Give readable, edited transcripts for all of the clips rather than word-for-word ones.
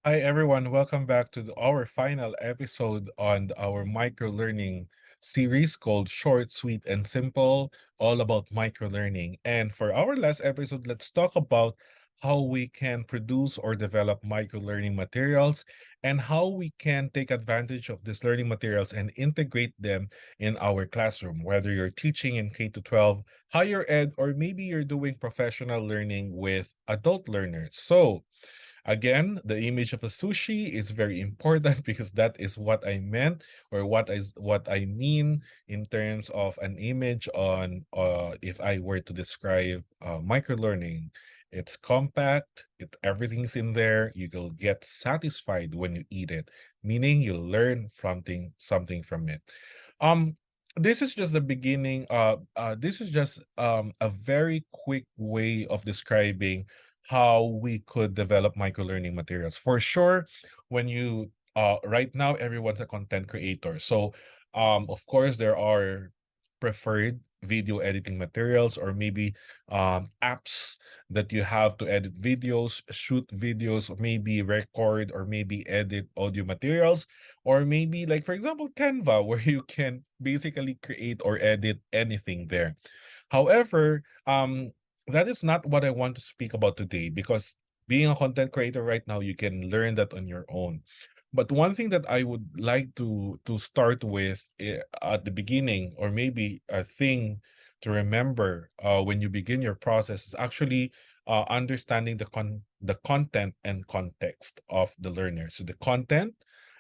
Hi, everyone. Welcome back to our final episode on our micro learning series called Short, Sweet, and Simple, all about micro learning. And for our last episode, let's talk about how we can produce or develop micro learning materials and how we can take advantage of these learning materials and integrate them in our classroom, whether you're teaching in K to 12, higher ed, or maybe you're doing professional learning with adult learners. So, again, the image of a sushi is very important because that is what I meant or what I mean in terms of an image on if I were to describe microlearning. It's compact, everything's in there. You will get satisfied when you eat it, meaning you'll learn something from it. Um this is just the beginning. This is just a very quick way of describing how we could develop microlearning materials. For sure, when you right now everyone's a content creator. So of course there are preferred video editing materials or maybe apps that you have to edit videos, shoot videos, or maybe record or maybe edit audio materials, or maybe like for example Canva where you can basically create or edit anything there. However, that is not what I want to speak about today because being a content creator right now, you can learn that on your own. But one thing that I would like to start with at the beginning, or maybe a thing to remember when you begin your process, is actually understanding the content and context of the learner. So the content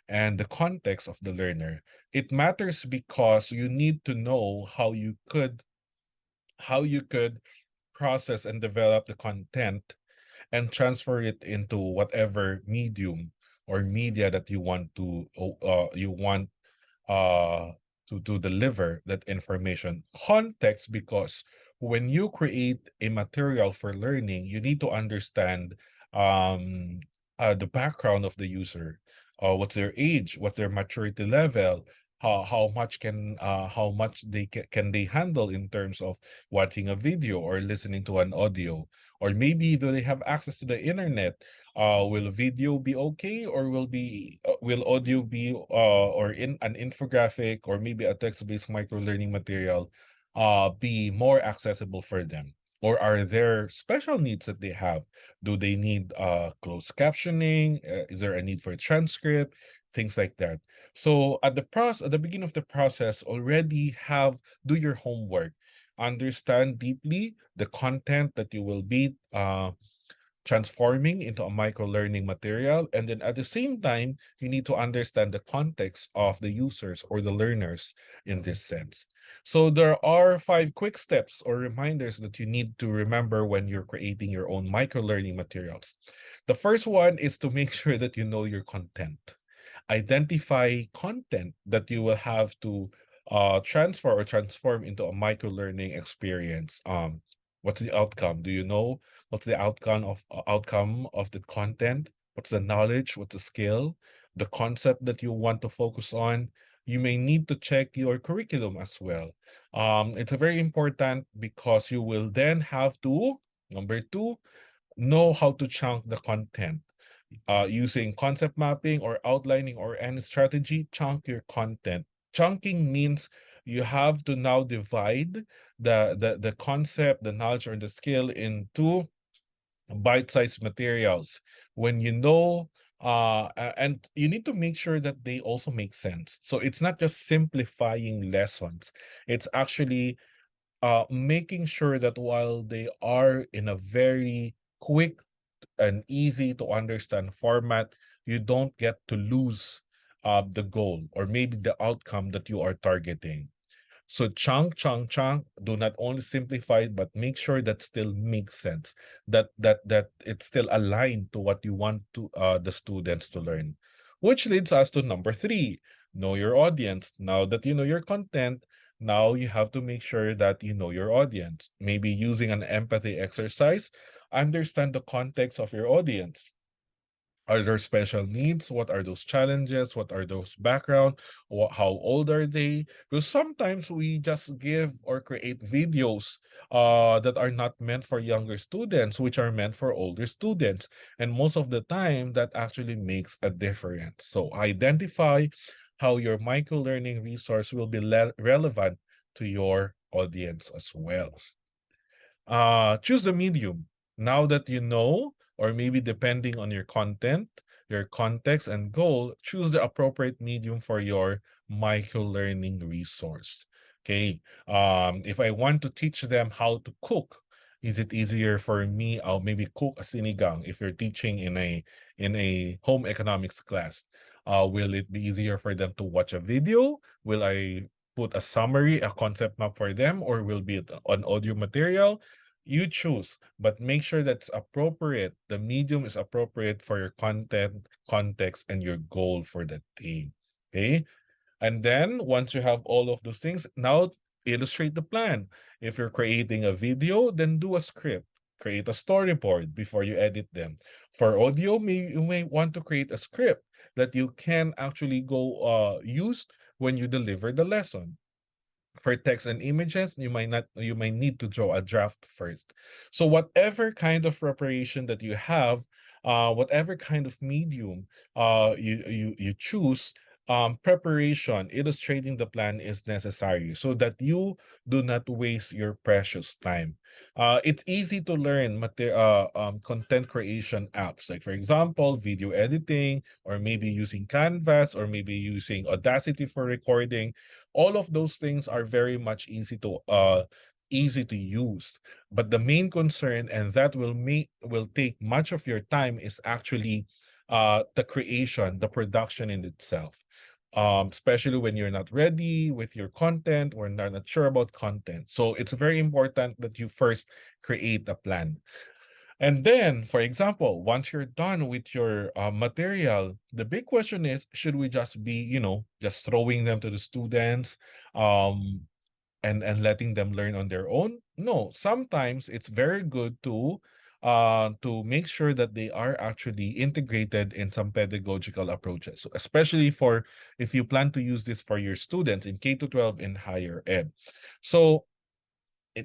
and the context of the learner. It matters because you need to know how you could process and develop the content and transfer it into whatever medium or media that you want uh to deliver that information. Context, because when you create a material for learning, you need to understand the background of the user. What's their age, what's their maturity level, how much can they handle in terms of watching a video or listening to an audio, or maybe do they have access to the internet. Will video be okay, or will audio be or in an infographic or maybe a text-based micro learning material be more accessible for them? Or are there special needs that they have? Do they need closed captioning? Is there a need for a transcript? Things like that. So at the beginning of the process, already do your homework. Understand deeply the content that you will be transforming into a micro learning material. And then at the same time, you need to understand the context of the users or the learners in this sense. So there are 5 quick steps or reminders that you need to remember when you're creating your own micro learning materials. The first one is to make sure that you know your content. Identify content that you will have to transfer or transform into a micro learning experience. What's the outcome? Do you know what's the outcome of the content? What's the knowledge? What's the skill? The concept that you want to focus on? You may need to check your curriculum as well. It's a very important because you will then have to, number two, know how to chunk the content. Using concept mapping or outlining or any strategy, chunk your content. Chunking means you have to now divide the concept, the knowledge, or the skill into bite-sized materials. When you know, and you need to make sure that they also make sense. So it's not just simplifying lessons. It's actually making sure that while they are in a very quick an easy to understand format, you don't get to lose the goal or maybe the outcome that you are targeting. So chunk. Do not only simplify it, but make sure that still makes sense. That it's still aligned to what you want to the students to learn. Which leads us to number 3. Know your audience. Now that you know your content, now you have to make sure that you know your audience. Maybe using an empathy exercise, understand the context of your audience. Are there special needs? What are those challenges? What are those background? How old are they? Because sometimes we just give or create videos that are not meant for younger students, which are meant for older students. And most of the time, that actually makes a difference. So identify how your micro-learning resource will be relevant to your audience as well. Choose the medium. Now that you know, or maybe depending on your content, your context and goal, choose the appropriate medium for your micro learning resource. Okay. If I want to teach them how to cook, is it easier for me? I'll maybe cook a sinigang if you're teaching in a home economics class. Will it be easier for them to watch a video? Will I put a summary, a concept map for them, or will be it an audio material? You choose, but make sure that's appropriate. The medium is appropriate for your content, context, and your goal for that day. Okay. And then once you have all of those things, now illustrate the plan. If you're creating a video, then do a script. Create a storyboard before you edit them. For audio, you may want to create a script that you can actually go use when you deliver the lesson. For text and images, you might need to draw a draft first. So whatever kind of preparation that you have, whatever kind of medium you choose, preparation, illustrating the plan is necessary so that you do not waste your precious time. It's easy to learn content creation apps, like for example, video editing, or maybe using Canvas, or maybe using Audacity for recording. All of those things are very much easy to use. But the main concern, and that will take much of your time, is actually the creation, the production in itself. Especially when you're not ready with your content or not sure about content. So it's very important that you first create a plan. And then, for example, once you're done with your material, the big question is, should we just be, just throwing them to the students um, and letting them learn on their own? No, sometimes it's very good to make sure that they are actually integrated in some pedagogical approaches, so especially for if you plan to use this for your students in K to 12 and higher ed. So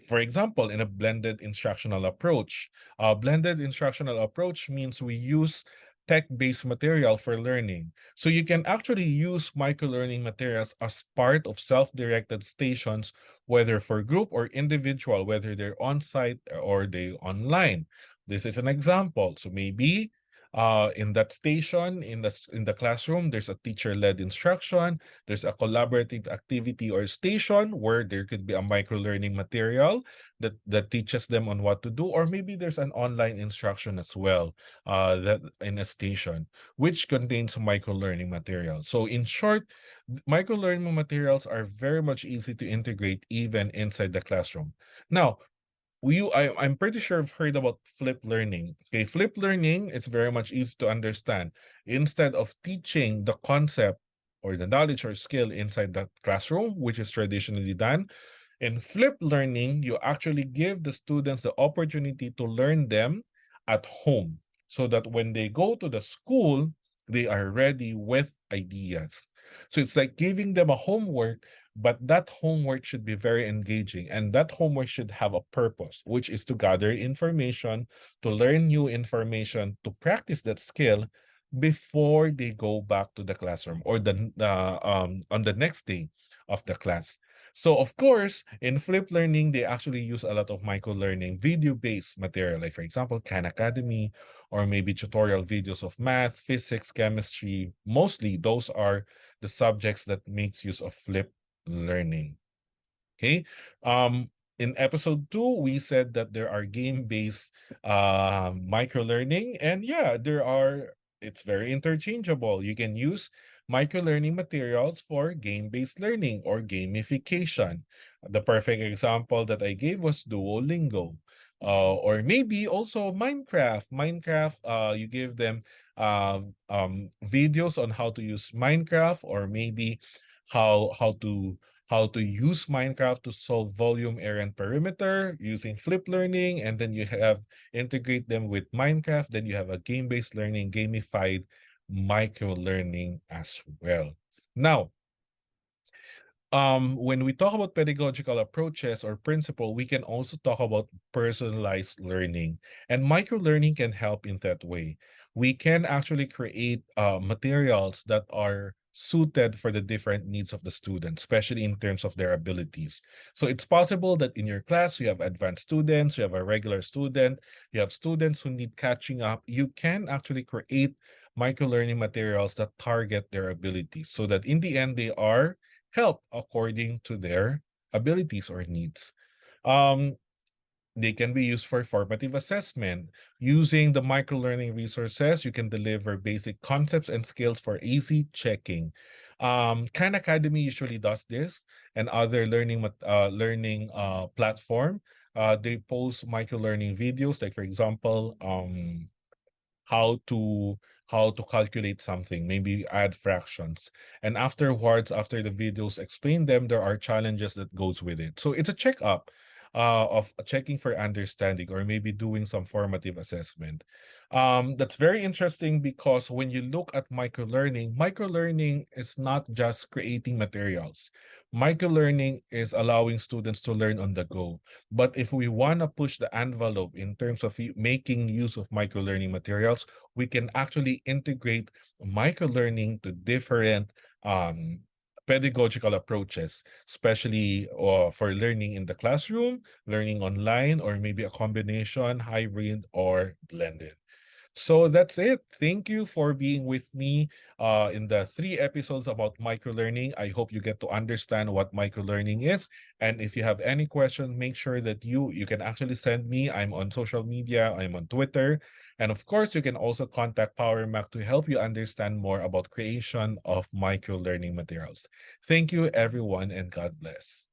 for example, in a blended instructional approach. A blended instructional approach means we use tech-based material for learning. So you can actually use micro-learning materials as part of self-directed stations, whether for group or individual, whether they're on-site or they online. This is an example. So maybe in that station, in the classroom, there's a teacher-led instruction. There's a collaborative activity or station where there could be a micro-learning material that teaches them on what to do, or maybe there's an online instruction as well that in a station, which contains micro-learning material. So in short, micro-learning materials are very much easy to integrate even inside the classroom. Now, I'm pretty sure I've heard about flipped learning. Okay, flipped learning is very much easy to understand. Instead of teaching the concept or the knowledge or skill inside the classroom, which is traditionally done, in flipped learning, you actually give the students the opportunity to learn them at home so that when they go to the school, they are ready with ideas. So it's like giving them a homework, but that homework should be very engaging, and that homework should have a purpose, which is to gather information, to learn new information, to practice that skill before they go back to the classroom or on the next day of the class. So of course, in flipped learning, they actually use a lot of micro-learning video-based material, like for example, Khan Academy, or maybe tutorial videos of math, physics, chemistry. Mostly those are the subjects that makes use of flipped learning. Okay. In episode 2, we said that there are game-based micro-learning, and yeah, it's very interchangeable. You can use micro-learning materials for game-based learning or gamification. The perfect example that I gave was Duolingo. Or maybe also Minecraft. Minecraft, you give them videos on how to use Minecraft, or maybe how how to how to use Minecraft to solve volume, area, and perimeter using flip learning, and then you have integrate them with Minecraft. Then you have a game-based learning, gamified micro learning as well. Now, when we talk about pedagogical approaches or principle, we can also talk about personalized learning. And micro learning can help in that way. We can actually create materials that are suited for the different needs of the student, especially in terms of their abilities. So it's possible that in your class, you have advanced students, you have a regular student, you have students who need catching up. You can actually create micro learning materials that target their abilities so that in the end, they are help according to their abilities or needs. Um, they can be used for formative assessment. Using the microlearning resources, you can deliver basic concepts and skills for easy checking. Khan Academy usually does this, and other learning platform. They post microlearning videos, like for example, how to how to calculate something, maybe add fractions. And afterwards, after the videos explain them, there are challenges that goes with it. So it's a checkup of checking for understanding or maybe doing some formative assessment. That's very interesting because when you look at microlearning is not just creating materials. Microlearning is allowing students to learn on the go. But if we want to push the envelope in terms of making use of microlearning materials, we can actually integrate microlearning to different pedagogical approaches, especially for learning in the classroom, learning online, or maybe a combination, hybrid, or blended. So that's it. Thank you for being with me in the 3 episodes about microlearning. I hope you get to understand what microlearning is. And if you have any questions, make sure that you can actually send me. I'm on social media. I'm on Twitter. And of course, you can also contact PowerMac to help you understand more about creation of microlearning materials. Thank you, everyone, and God bless.